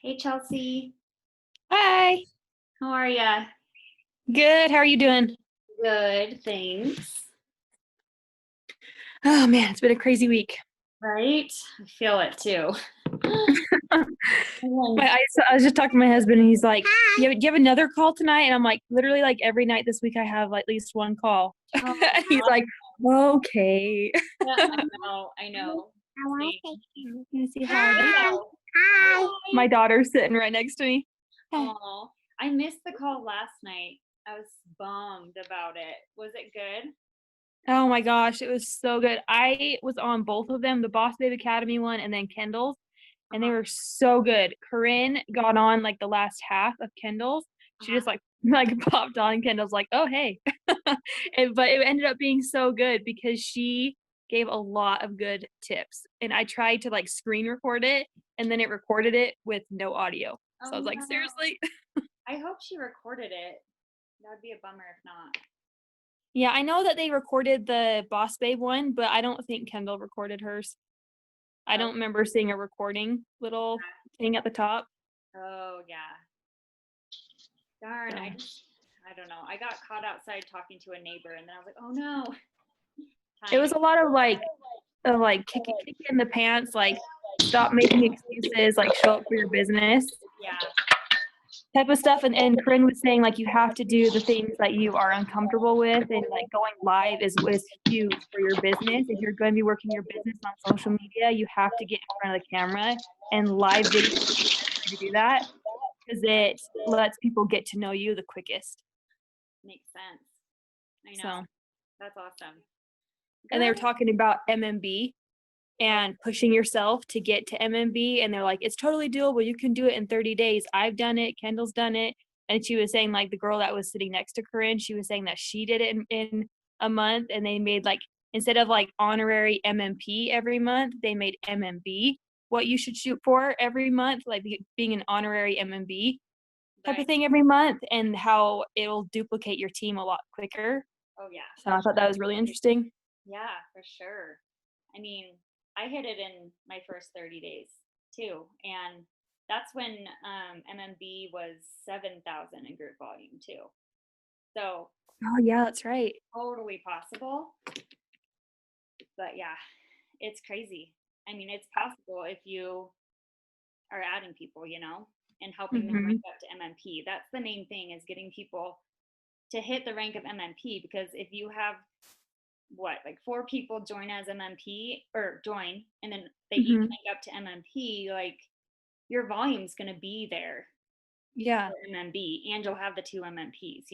Hey Chelsea, Hi. how are ya? Good. How are you doing? Good, thanks. Oh man, it's been a crazy week. Right? I feel it too. I was just talking to my husband and he's like, do you have another call tonight? And I'm like, literally like every night this week I have at least one call. Oh, And he's like, okay. yeah, I know. Same. Can you say hi? Hello. My Hi. daughter's sitting right next to me. Hi. Oh, I missed the call last night. I was bummed about it. Was it good? Oh my gosh, it was so good. I was on both of them, the Boss Babe Academy one and then Kendall's, and they Uh-huh. were so good. Corinne got on like the last half of Kendall's. She Uh-huh. just like like popped on Kendall's like, "Oh, hey." But it ended up being so good because she gave a lot of good tips. And I tried to like screen record it and then it recorded it with no audio. So I Oh was like, no. "Seriously?" I hope she recorded it. That would be a bummer if not. Yeah, I know that they recorded the Boss Babe one, but I don't think Kendall recorded hers. I Oh, don't remember seeing a recording little thing at the top. oh yeah. Darn, So I don't know. I got caught outside talking to a neighbor and then I was like, oh no. it Timing. was a lot of like kick in the pants, like stop making excuses, like show up for your business Yeah. type of stuff. And Corinne was saying like you have to do the things that you are uncomfortable with, and like going live is huge for your business. If you're going to be working your business on social media, you have to get in front of the camera, and live video is the best way to do that because it lets people get to know you the quickest. Makes sense. I know. So, That's awesome. and they Good. were talking about MMB Oh, and pushing yourself to get to MMB. And they're like, it's totally doable. You can do it in 30 days. I've done it. Kendall's done it. And she was saying, like, the girl that was sitting next to Corinne, she was saying that she did it in a month. And they made, like, instead of like honorary MMP every month, they made MMB what you should shoot for every month, like being an honorary MMB type of right. thing every month, and how it'll duplicate your team a lot quicker. Oh, yeah, So for I thought that sure. was really interesting. Yeah, for sure. I mean, I hit it in my first 30 days too. And that's when MMB was 7,000 in group volume too. So Oh, yeah, that's right. totally possible. But yeah, it's crazy. I mean, it's possible if you are adding people, and helping them rank Hmm. up to MMP. That's the main thing is getting people to hit the rank of MMP because if you have what like four people join as MMP or join and then they each Hmm. rank up to MMP, like your volume's going to be there Yeah. for MMB and you'll have the two MMPs.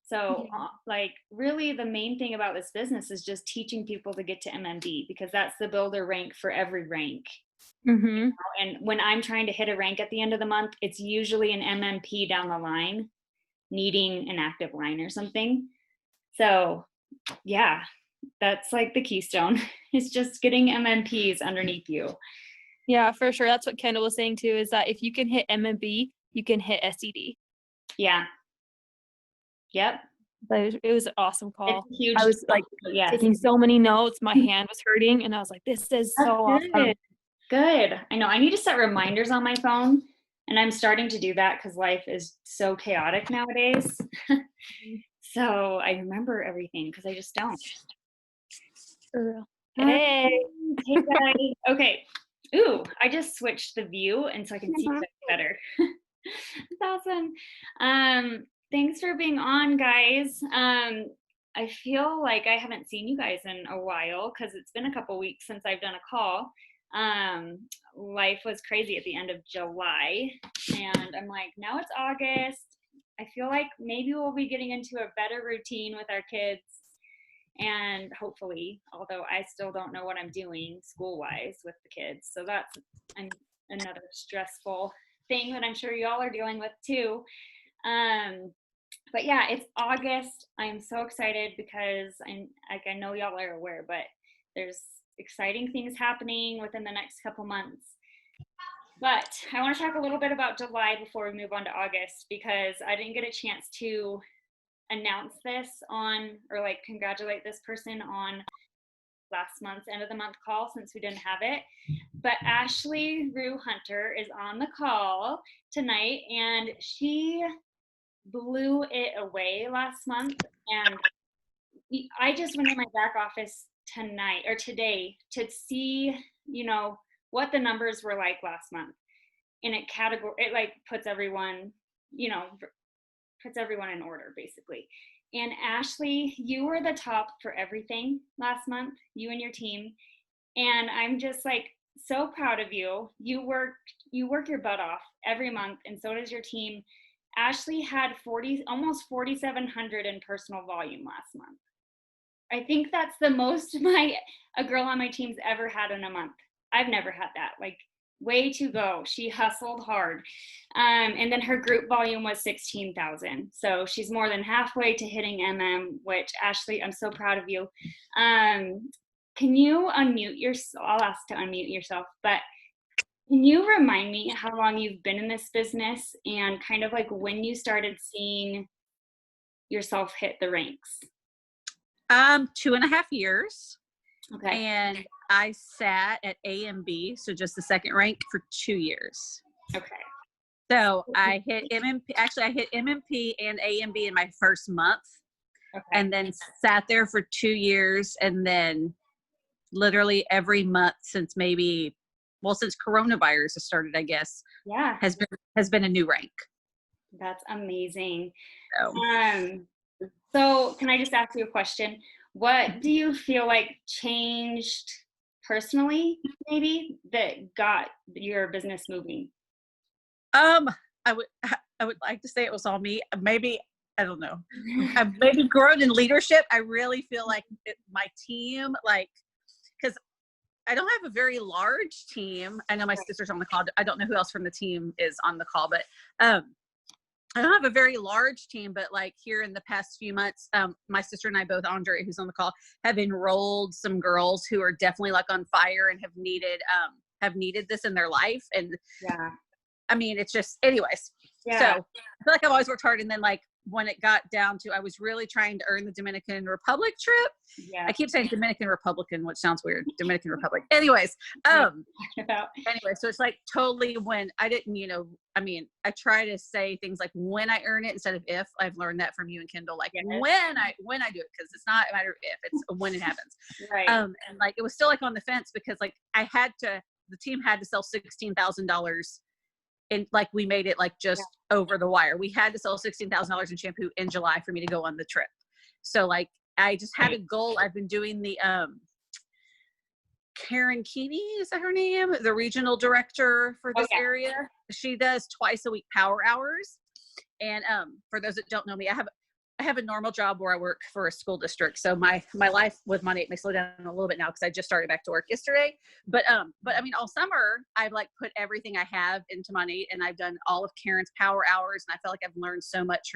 So Yeah. like really the main thing about this business is just teaching people to get to MMB because that's the builder rank for every rank. Hmm. And when I'm trying to hit a rank at the end of the month, it's usually an MMP down the line needing an active line or something. So yeah, that's like the keystone. It's just getting MMPs underneath you. Yeah, for sure. That's what Kendall was saying too, is that if you can hit MMB, you can hit SED. Yeah. Yep. But it was an awesome It's call. a huge I was deal. like But yes. taking so many notes, my hand was hurting, and I was like, this is That's so good. awesome. Good. I know. I need to set reminders on my phone. And I'm starting to do that because life is so chaotic nowadays. So I remember everything because I just don't. For real. Um, Hey. hey guys. Okay. Ooh, I just switched the view and so I can see you guys better. That's awesome. Thanks for being on, guys. I feel like I haven't seen you guys in a while because it's been a couple weeks since I've done a call. Um, Life was crazy at the end of July, and I'm like, now it's August. I feel like maybe we'll be getting into a better routine with our kids, and hopefully, although I still don't know what I'm doing school wise with the kids. So that's another stressful thing that I'm sure y'all are dealing with too. Um, but yeah, it's August. I'm so excited because I know y'all are aware, but there's exciting things happening within the next couple months. But I want to talk a little bit about July before we move on to August because I didn't get a chance to announce this on or like congratulate this person on last month's end of the month call since we didn't have it. but Ashley Rue Hunter is on the call tonight, and she blew it away last month. And I just went in my back office tonight or today to see, what the numbers were like last month. And it like puts everyone, puts everyone in order basically. And Ashley, you were the top for everything last month, you and your team. And I'm just like so proud of you. You work your butt off every month, and so does your team. Ashley had almost 4,700 in personal volume last month. I think that's the most a girl on my team's ever had in a month. I've never had that. Like, way to go. She hustled hard. And then her group volume was 16,000. So she's more than halfway to hitting which, Ashley, I'm so proud of you. Can you unmute yourself? I'll ask to unmute yourself, but can you remind me how long you've been in this business and kind of like when you started seeing yourself hit the ranks? 2.5 years. Okay. And I sat at A and B, so just the second rank, for 2 years. Okay. So I hit MMP. Actually, I hit MMP and A and B in my first month, and then sat there for 2 years, and then literally every month since since coronavirus has started, I guess. Yeah. Has been a new rank. That's amazing. So. So can I just ask you a question? What do you feel like changed personally, maybe, that got your business moving? I would like to say it was all me. Maybe, I don't know. I've maybe grown in leadership. I really feel like my team, because I don't have a very large team. I know my sister's on the call. I don't know who else from the team is on the call, but I don't have a very large team, but like here in the past few months, my sister and I both, Andre, who's on the call, have enrolled some girls who are definitely like on fire and have needed this in their life. And yeah, I mean, it's just, anyways. Yeah. So I feel like I've always worked hard. And then like when it got down to, I was really trying to earn the Dominican Republic trip. Yeah. I keep saying Dominican Republican, which sounds weird. Dominican Republic. Anyways, anyway, so it's like totally when I didn't, I try to say things like when I earn it instead of if. I've learned that from you and Kendall, like when I do it, because it's not a matter of if, it's when it happens. Right. And like it was still like on the fence because like the team had to sell $16,000. And like we made it like just over the wire. We had to sell $16,000 in shampoo in July for me to go on the trip. So like I just had a goal. I've been doing the Karen Keeney, is that her name? The regional director for this area. She does twice a week power hours. And for those that don't know me, I have a normal job where I work for a school district. So my life with money may slow down a little bit now because I just started back to work yesterday. But I mean, all summer I've like put everything I have into money, and I've done all of Karen's power hours, and I feel like I've learned so much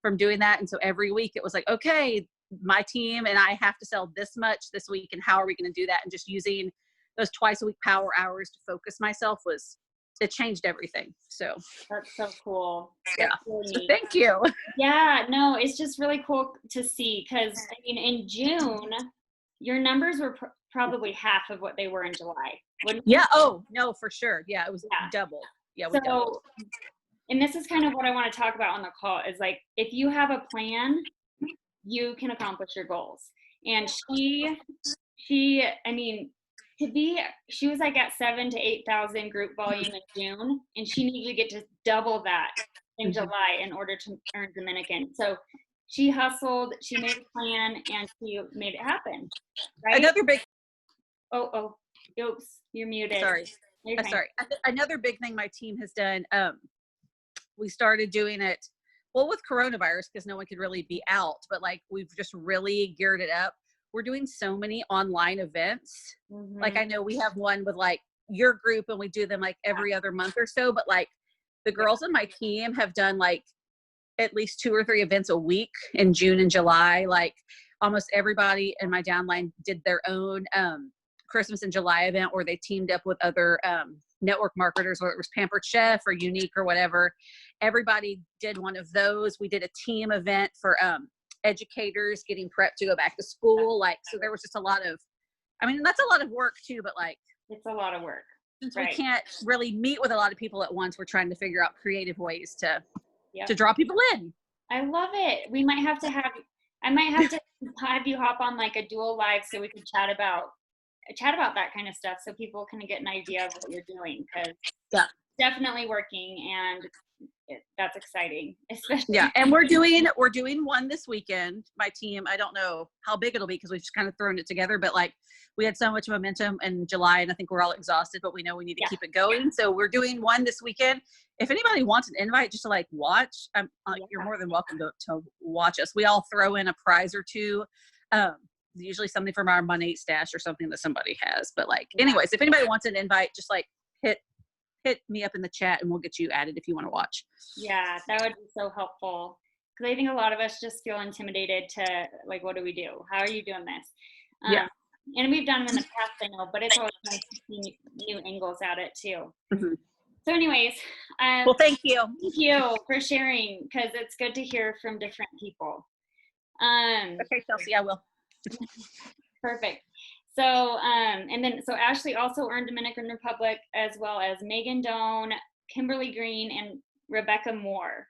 from doing that. And so every week it was like, okay, my team and I have to sell this much this week, and how are we going to do that? And just using those twice a week power hours to focus myself it changed everything. So that's so cool. Yeah. So thank you. Yeah, no, it's just really cool to see because I mean, in June, your numbers were probably half of what they were in July. Yeah. Oh no, for sure. Yeah, it was double. Yeah, we doubled. And this is kind of what I want to talk about on the call is like, if you have a plan, you can accomplish your goals. And she, I mean, she was like at 7,000 to 8,000 group volume in June, and she needed to get to double that in July in order to earn Dominican. So she hustled, she made a plan, and she made it happen. Right? Another big. Oops, you're muted. Sorry. Sorry. Another big thing my team has done. We started doing it, well, with coronavirus because no one could really be out, but like we've just really geared it up. We're doing so many online events. Mm-hmm. Like I know we have one with like your group, and we do them like every other month or so, but like the girls on my team have done like at least 2 or 3 events a week in June and July. Like almost everybody in my downline did their own Christmas in July event, or they teamed up with other network marketers, whether it was Pampered Chef or Unique or whatever. Everybody did one of those. We did a team event for educators getting prepped to go back to school. Like, so there was just a lot of, I mean, that's a lot of work too, but like It's a lot of work. Since Right. we can't really meet with a lot of people at once, we're trying to figure out creative ways to Yep. draw people in. I love it. We might have to have, I might have to have you hop on like a dual live so we can chat about that kind of stuff so people can get an idea of what you're doing, because Yeah. definitely working, and that's exciting, especially. Yeah, and we're doing one this weekend. My team, I don't know how big it'll be because we've just kind of thrown it together, but like we had so much momentum in July, and I think we're all exhausted, but we know we need to keep it going. So we're doing one this weekend. If anybody wants an invite just to like watch, you're more than welcome to watch us. We all throw in a prize or two. Usually something from our Money stash or something that somebody has. But like, anyways, if anybody wants an invite, just like hit me up in the chat and we'll get you added if you want to watch. Yeah, that would be so helpful, because I think a lot of us just feel intimidated to like, what do we do? How are you doing this? And we've done them in the past, I know, but it's always nice to see new angles at it too. Mm-hmm. So anyways, well, thank you. Thank you for sharing, because it's good to hear from different people. Okay, Chelsea, I will. Perfect. So, so Ashley also earned Dominican Republic, as well as Megan Doan, Kimberly Green, and Rebecca Moore.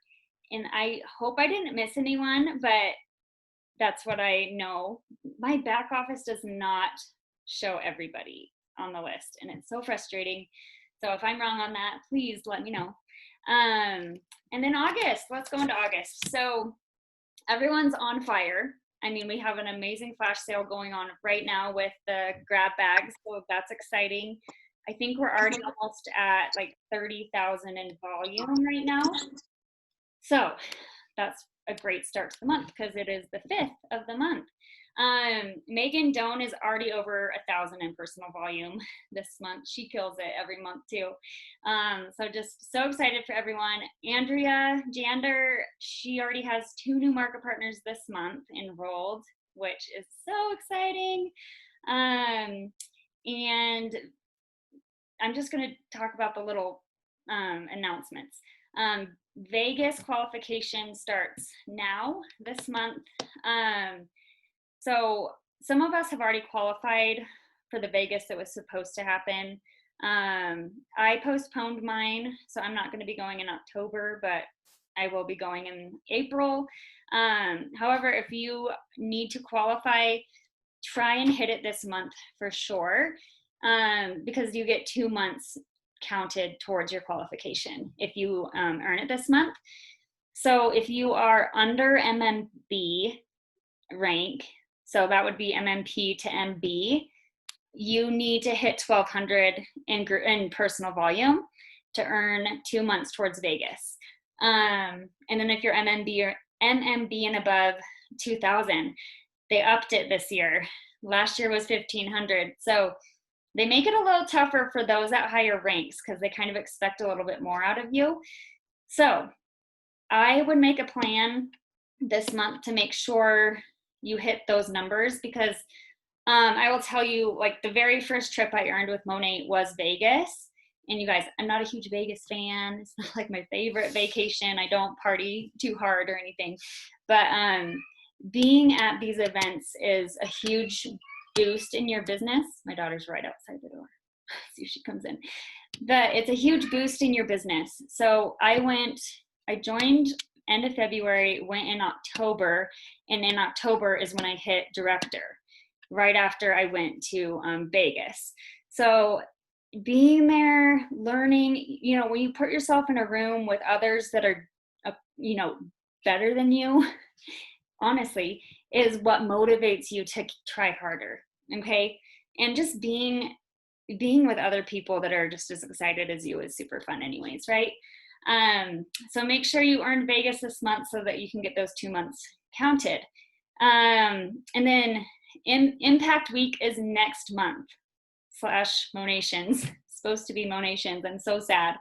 And I hope I didn't miss anyone, but that's what I know. My back office does not show everybody on the list, and it's so frustrating. So if I'm wrong on that, please let me know. And then August, let's go into August. So everyone's on fire. I mean, we have an amazing flash sale going on right now with the grab bags, so that's exciting. I think we're already almost at like 30,000 in volume right now. So that's a great start to the month because it is the 5th of the month. Megan Doan is already over 1,000 in personal volume this month. She kills it every month too. So just so excited for everyone. Andrea Jander, she already has 2 new market partners this month enrolled, which is so exciting. And I'm just going to talk about the little announcements. Vegas qualification starts now this month. So some of us have already qualified for the Vegas that was supposed to happen. I postponed mine, so I'm not going to be going in October, but I will be going in April. However, if you need to qualify, try and hit it this month for sure, because you get 2 months counted towards your qualification if you earn it this month. So if you are under MMB rank, so that would be MMP to MB, you need to hit 1,200 in personal volume to earn 2 months towards Vegas. And then if you're MMB or MMB and above 2,000, they upped it this year. Last year was 1,500. So they make it a little tougher for those at higher ranks because they kind of expect a little bit more out of you. So I would make a plan this month to make sure you hit those numbers, because I will tell you, like, the very first trip I earned with Zoom8 was Vegas. And you guys, I'm not a huge Vegas fan. It's not like my favorite vacation. I don't party too hard or anything. But being at these events is a huge boost in your business. My daughter's right outside the door. See if she comes in. But it's a huge boost in your business. So I joined end of February, went in October, and in October is when I hit director, right after I went to Vegas. So being there, learning, when you put yourself in a room with others that are, better than you, honestly, is what motivates you to try harder, okay? And just being with other people that are just as excited as you is super fun anyways, right? So make sure you earn Vegas this month so that you can get those 2 months counted. And then Impact Week is next month / Monations. Supposed to be Monations. I'm so sad.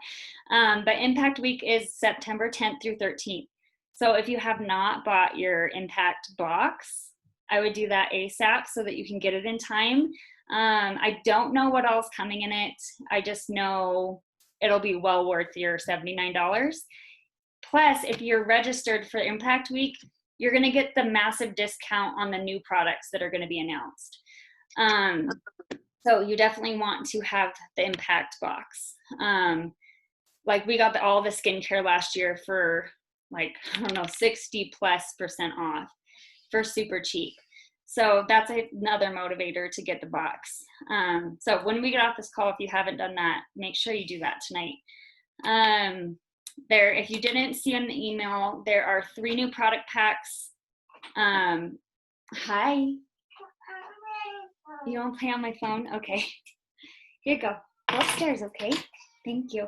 But Impact Week is September 10th through 13th. So if you have not bought your Impact box, I would do that ASAP so that you can get it in time. I don't know what else coming in it. I just know it'll be well worth your $79. Plus, if you're registered for Impact Week, you're going to get the massive discount on the new products that are going to be announced. So you definitely want to have the impact box. Like we got all the skincare last year for like, I don't know, 60+% off for super cheap. So that's another motivator to get the box. So when we get off this call, if you haven't done that, make sure you do that tonight. There, if you didn't see in the email, there are 3 new product packs. Hi. You want to play on my phone? Okay. Here you go. Go upstairs, okay? Thank you.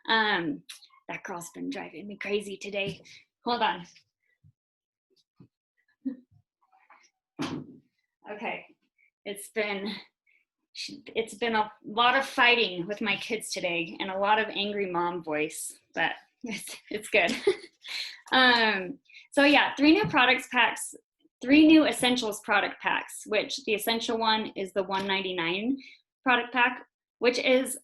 That girl's been driving me crazy today. Hold on. Okay. It's been a lot of fighting with my kids today and a lot of angry mom voice, but it's good. So yeah, 3 new products packs, 3 new essentials product packs, which the essential one is the $199 product pack, which is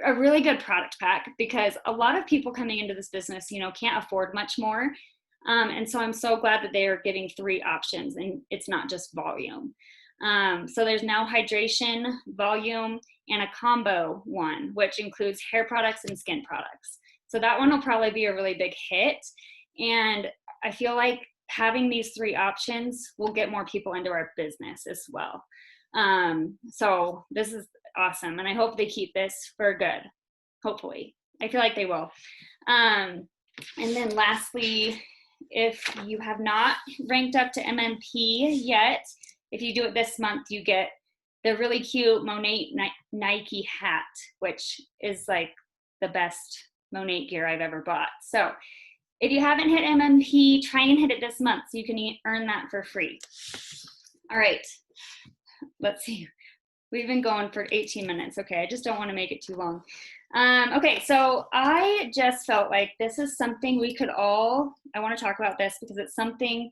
a really good product pack because a lot of people coming into this business, you know, can't afford much more. And so I'm so glad that they are giving 3 options and it's not just volume. So there's now hydration, volume, and a combo one, which includes hair products and skin products. So that one will probably be a really big hit. And I feel like having these 3 options will get more people into our business as well. So this is awesome. And I hope they keep this for good. Hopefully. I feel like they will. And then lastly, if you have not ranked up to MMP yet, if you do it this month, you get the really cute Monet Nike hat, which is like the best Monet gear I've ever bought. So if you haven't hit MMP, try and hit it this month so you can earn that for free. All right, let's see. We've been going for 18 minutes. Okay, I just don't want to make it too long. Okay, so I just felt like this is something we could all, I want to talk about this because it's something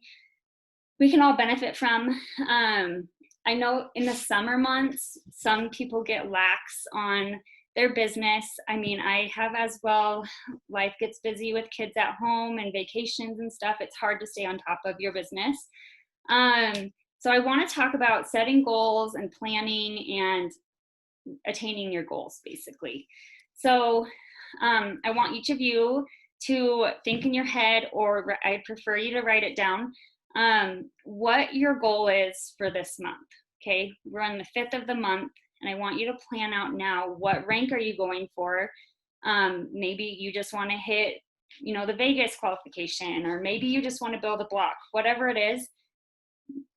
we can all benefit from. I know in the summer months, some people get lax on their business. I mean, I have as well. Life gets busy with kids at home and vacations and stuff. It's hard to stay on top of your business. So I want to talk about setting goals and planning and attaining your goals, basically. So I want each of you to think in your head, or I'd prefer you to write it down, what your goal is for this month. Okay, we're on the 5th of the month, and I want you to plan out now, what rank are you going for? Maybe you just want to hit, you know, the Vegas qualification, or maybe you just want to build a block, whatever it is.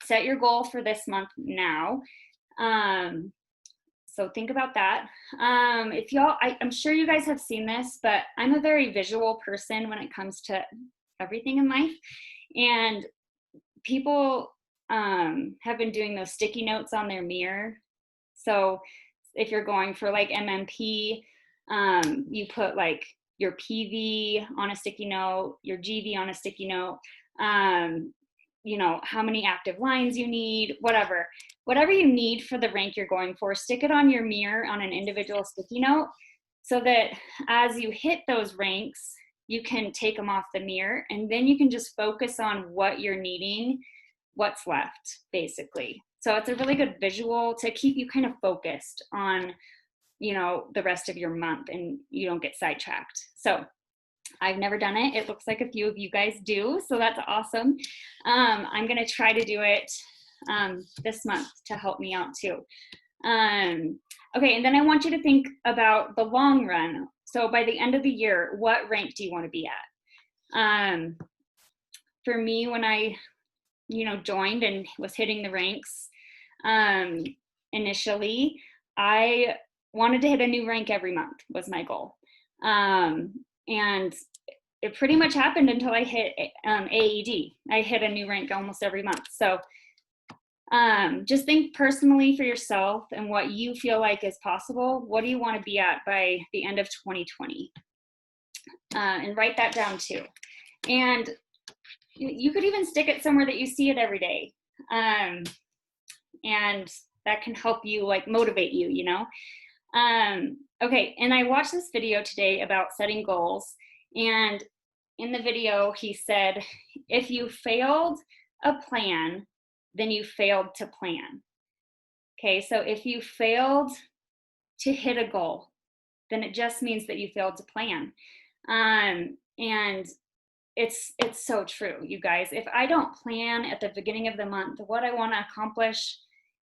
Set your goal for this month now. So think about that. If y'all, I'm sure you guys have seen this, but I'm a very visual person when it comes to everything in life. And people have been doing those sticky notes on their mirror. So if you're going for like MMP, you put like your PV on a sticky note, your GV on a sticky note, you know, how many active lines you need, whatever you need for the rank you're going for, stick it on your mirror on an individual sticky note so that as you hit those ranks, you can take them off the mirror and then you can just focus on what you're needing, what's left, basically. So it's a really good visual to keep you kind of focused on, you know, the rest of your month and you don't get sidetracked. So I've never done it. It looks like a few of you guys do, so that's awesome. I'm gonna try to do it this month to help me out too. Okay, and then I want you to think about the long run. So by the end of the year, what rank do you want to be at? For me, when I, you know, joined and was hitting the ranks initially, I wanted to hit a new rank every month was my goal. And it pretty much happened until I hit AED. I hit a new rank almost every month. So just think personally for yourself and what you feel like is possible. What do you want to be at by the end of 2020? And write that down too. And you could even stick it somewhere that you see it every day. And that can help you, like, motivate you, you know? Okay, and I watched this video today about setting goals, and in the video he said, if you failed a plan, then you failed to plan. Okay, so if you failed to hit a goal, then it just means that you failed to plan. And it's so true, you guys. If I don't plan at the beginning of the month what I want to accomplish,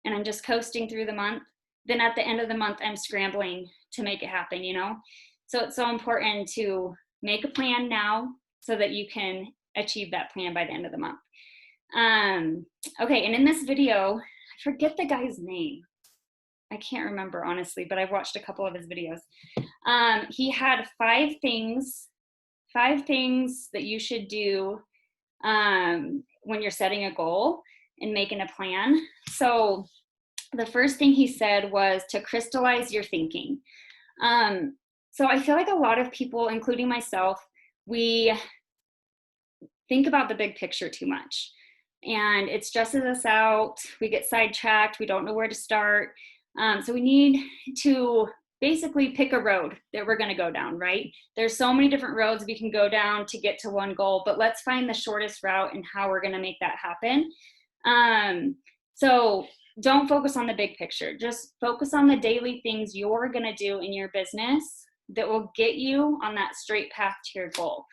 and I'm just coasting through the month, then at the end of the month I'm scrambling to make it happen, you know? So it's so important to make a plan now so that you can achieve that plan by the end of the month. Okay, and in this video, I forget the guy's name. I can't remember honestly, but I've watched a couple of his videos. He had 5 things that you should do when you're setting a goal and making a plan. So the first thing he said was to crystallize your thinking. So I feel like a lot of people, including myself, we think about the big picture too much, and it stresses us out. We get sidetracked. We don't know where to start. So we need to basically pick a road that we're going to go down, right? There's so many different roads we can go down to get to one goal, but let's find the shortest route and how we're going to make that happen. So don't focus on the big picture. Just focus on the daily things you're going to do in your business that will get you on that straight path to your goal,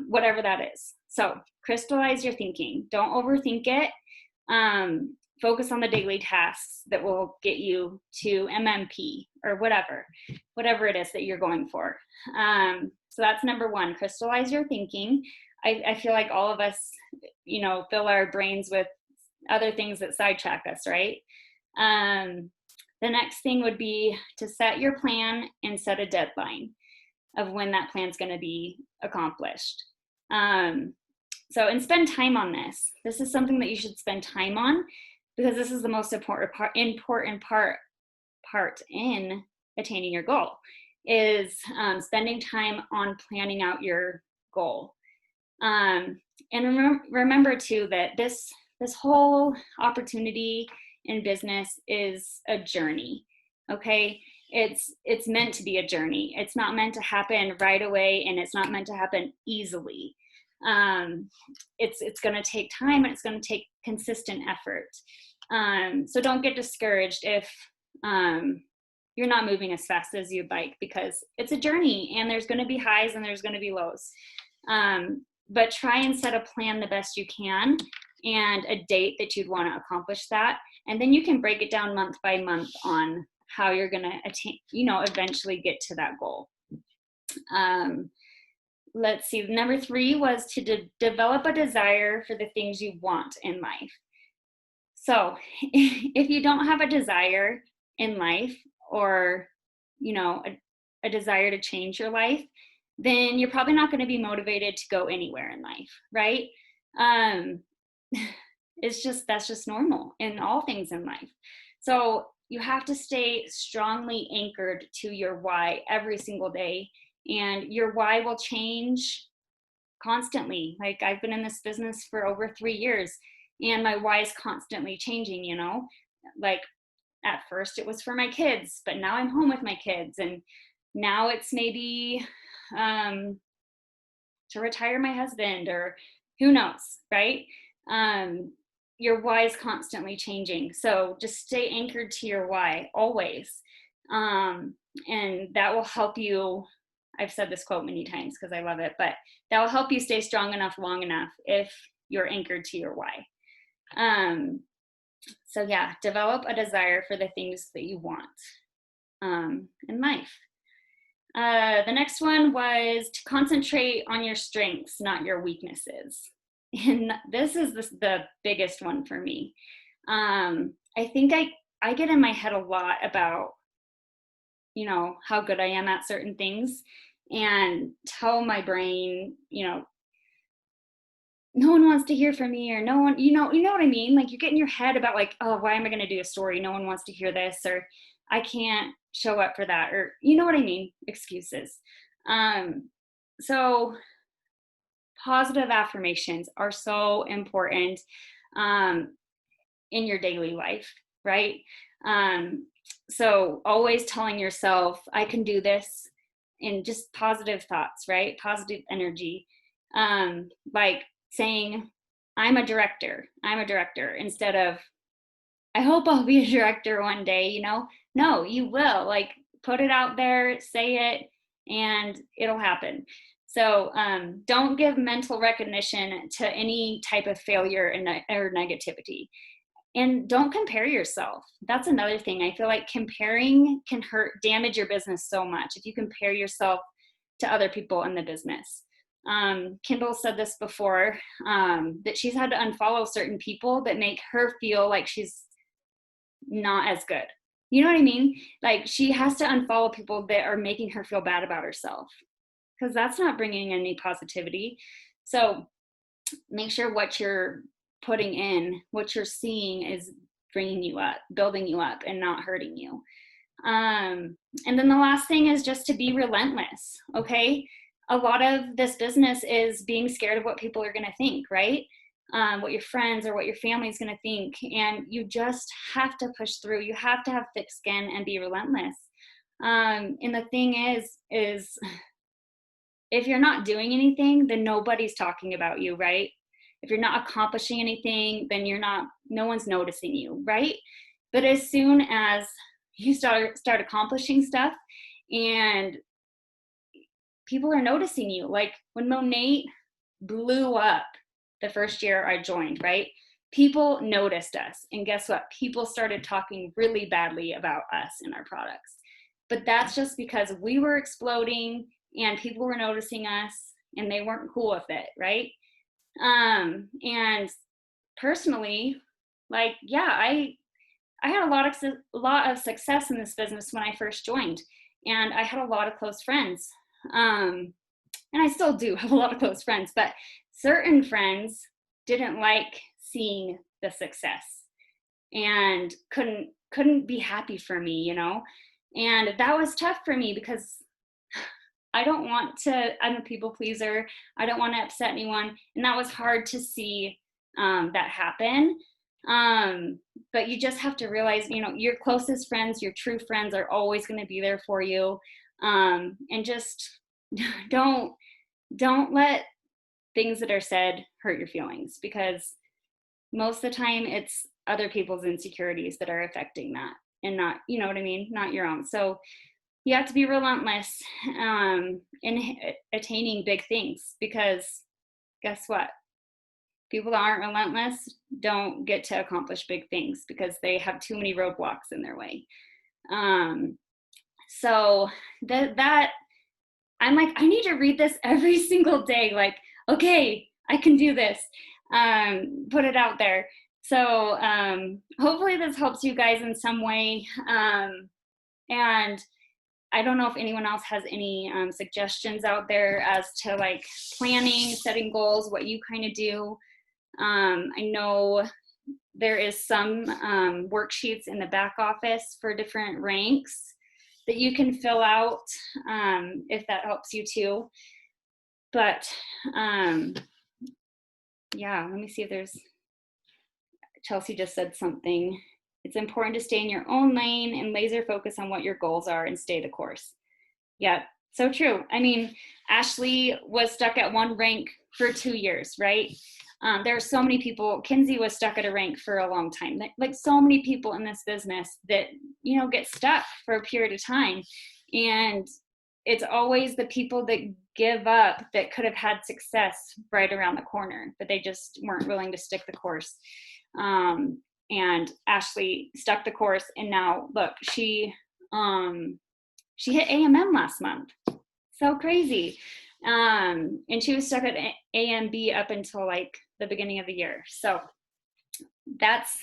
whatever that is. So crystallize your thinking. Don't overthink it. Focus on the daily tasks that will get you to MMP or whatever it is that you're going for. So that's number one, crystallize your thinking. I feel like all of us, fill our brains with other things that sidetrack us, right? The next thing would be to set your plan and set a deadline of when that plan's going to be accomplished. And spend time on this. This is something that you should spend time on, because this is the most important part in attaining your goal, is spending time on planning out your goal. And remember too that this whole opportunity in business is a journey. Okay, it's meant to be a journey. It's not meant to happen right away, and it's not meant to happen easily. It's going to take time, and it's going to take consistent effort. So don't get discouraged if you're not moving as fast as you'd like, because it's a journey, and there's going to be highs and there's going to be lows. But try and set a plan the best you can, and a date that you'd want to accomplish that. And then you can break it down month by month on how you're going to attain, eventually get to that goal. Let's see, number 3 was to develop a desire for the things you want in life. So if you don't have a desire in life, or, a desire to change your life, then you're probably not going to be motivated to go anywhere in life, right? That's just normal in all things in life. So you have to stay strongly anchored to your why every single day. And your why will change constantly. Like, I've been in this business for over 3 years, and my why is constantly changing, Like, at first it was for my kids, but now I'm home with my kids. And now it's maybe to retire my husband, or who knows, right? Your why is constantly changing. So just stay anchored to your why always. And that will help you. I've said this quote many times because I love it, but that will help you stay strong enough, long enough, if you're anchored to your why. So yeah, develop a desire for the things that you want in life. The next one was to concentrate on your strengths, not your weaknesses. And this is the biggest one for me. I think I get in my head a lot about, how good I am at certain things, and tell my brain, no one wants to hear from me, or no one, you know what I mean? Like, you get in your head about, like, oh, why am I going to do a story? No one wants to hear this, or I can't show up for that, or you know what I mean? Excuses. So positive affirmations are so important in your daily life, right? So always telling yourself, I can do this, and just positive thoughts, right? Positive energy. Like saying, I'm a director, instead of I hope I'll be a director one day, you know? No, you will. Like, put it out there, say it, and it'll happen. So don't give mental recognition to any type of failure or negativity. And don't compare yourself. That's another thing. I feel like comparing can damage your business so much if you compare yourself to other people in the business. Kendall said this before, that she's had to unfollow certain people that make her feel like she's not as good. You know what I mean? Like, she has to unfollow people that are making her feel bad about herself, because that's not bringing any positivity. So make sure what you're putting in, what you're seeing, is bringing you up, building you up, and not hurting you. And then the last thing is just to be relentless. Okay. A lot of this business is being scared of what people are going to think, right? What your friends or what your family is going to think. And you just have to push through. You have to have thick skin and be relentless. And the thing is if you're not doing anything, then nobody's talking about you, right? If you're not accomplishing anything, then no one's noticing you, right? But as soon as you start accomplishing stuff and people are noticing you, like when Monet blew up the first year I joined, right? People noticed us. And guess what? People started talking really badly about us and our products. But that's just because we were exploding and people were noticing us and they weren't cool with it, right? And personally, like, yeah, I had a lot of success in this business when I first joined, and I had a lot of close friends. And I still do have a lot of close friends, but certain friends didn't like seeing the success and couldn't be happy for me, you know? And that was tough for me because I'm a people pleaser. I don't want to upset anyone. And that was hard to see that happen. But you just have to realize, you know, your closest friends, your true friends are always going to be there for you. And just don't let things that are said hurt your feelings, because most of the time it's other people's insecurities that are affecting that, and not, you know what I mean? Not your own. So you have to be relentless in attaining big things, because guess what? People that aren't relentless don't get to accomplish big things because they have too many roadblocks in their way. So that I'm like, I need to read this every single day. Like, okay, I can do this. Put it out there. So hopefully this helps you guys in some way. And I don't know if anyone else has any suggestions out there as to like planning, setting goals, what you kind of do. I know there is some worksheets in the back office for different ranks that you can fill out if that helps you too. But yeah, let me see if there's, Chelsea just said something. It's important to stay in your own lane and laser focus on what your goals are and stay the course. Yeah, so true. I mean, Ashley was stuck at one rank for 2 years, right? There are so many people. Kinsey was stuck at a rank for a long time. Like so many people in this business that, you know, get stuck for a period of time. And it's always the people that give up that could have had success right around the corner, but they just weren't willing to stick the course. And Ashley stuck the course, and now look, she hit AMM last month. So crazy. And she was stuck at AMB up until like the beginning of the year. So that's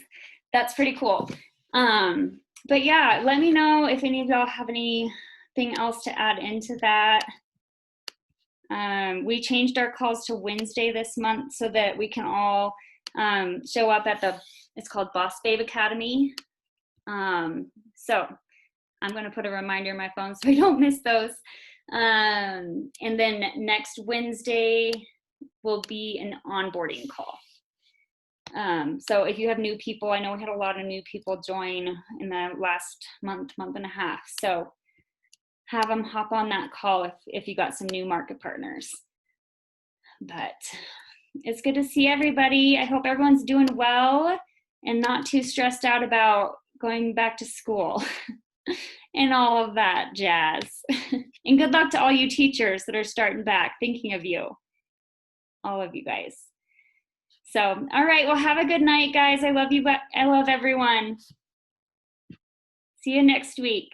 pretty cool. But yeah, let me know if any of y'all have anything else to add into that. We changed our calls to Wednesday this month so that we can all show up at it's called Boss Babe Academy. So I'm going to put a reminder in my phone so I don't miss those. And then next Wednesday will be an onboarding call. So if you have new people, I know we had a lot of new people join in the last month and a half. So have them hop on that call if you got some new market partners. But it's good to see everybody. I hope everyone's doing well. and not too stressed out about going back to school and all of that jazz. And good luck to all you teachers that are starting back, thinking of you, all of you guys. So, all right, well, have a good night, guys. I love you, but I love everyone. See you next week.